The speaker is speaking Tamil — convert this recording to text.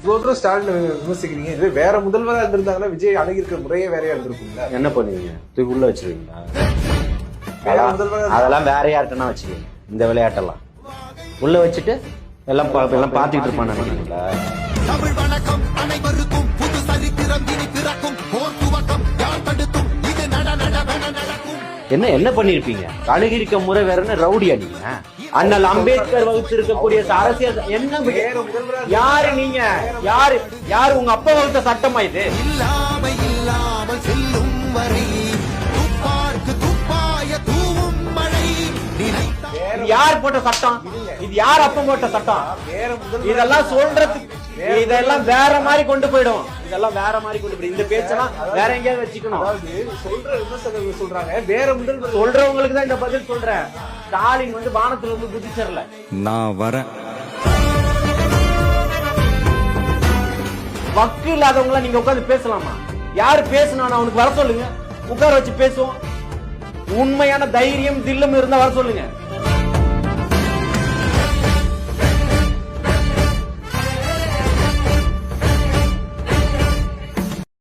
இவ்வளவு தூரம் ஸ்டாலின் விமர்சிக்கிறீங்க, இதுவே வேற முதல்வராக இருந்திருந்தாங்கன்னா விஜய் அணுகிருக்கிற முறையே வேறையா இருந்திருக்கும்ல. என்ன பண்ணுவீங்க? தூக்கி உள்ள வச்சிருவீங்களா? முதல்வர் அதெல்லாம் வேற யார்கிட்டனா வச்சுக்கீங்க. இந்த விளையாட்டெல்லாம் உள்ள வச்சுட்டு எல்லாம் பாத்துக்கிட்டு இருப்பான்னு நினைக்கிறீங்களா? தமிழ் வணக்கம் அனைவருக்கும், புது சரித்திரம் இனி பிறக்கும், போர் துவக்கம் யார் தடுக்கும், இது நடக்கும். என்ன பண்ணிருப்பீங்க? அணுகிருக்க முறை வேறன்னு ரவுடியா நீங்க? அண்ணல் அம்பேத்கர் வகுத்து இருக்கக்கூடிய அரசியல் என்ன? யாரு நீங்க? யாரு உங்க அப்பா வகுத்த சட்டமா இது? இல்லாமல் செல்லும் வரை துப்பார்க்கு துப்பாய தூவும் மழை. இது யார் போட்ட சட்டம்? இது யார் அப்ப போட்ட சட்டம்? இதெல்லாம் சொல்றதுக்கு இதெல்லாம் வேற மாதிரி கொண்டு போயிடும். இதெல்லாம் வேற மாதிரி கொண்டு போயிடும். இந்த பேச்செல்லாம் வேற எங்கேயாவது வச்சுக்கணும். சொல்ற விமர்சகர்கள் சொல்றாங்க வேற முதல்வர். சொல்றவங்களுக்கு தான் இந்த பதில் சொல்றேன். ஸ்டாலின் வந்து வானத்துல இருந்து குதிச்சிடல. நான் வரேன். வக்கு இல்லாதவங்கள நீங்க உட்காந்து பேசலாமா? யாரு பேசணும் அவனுக்கு வர சொல்லுங்க, உட்கார வச்சு பேசுவோம். உண்மையான தைரியம் தில்லும் இருந்தா வர சொல்லுங்க.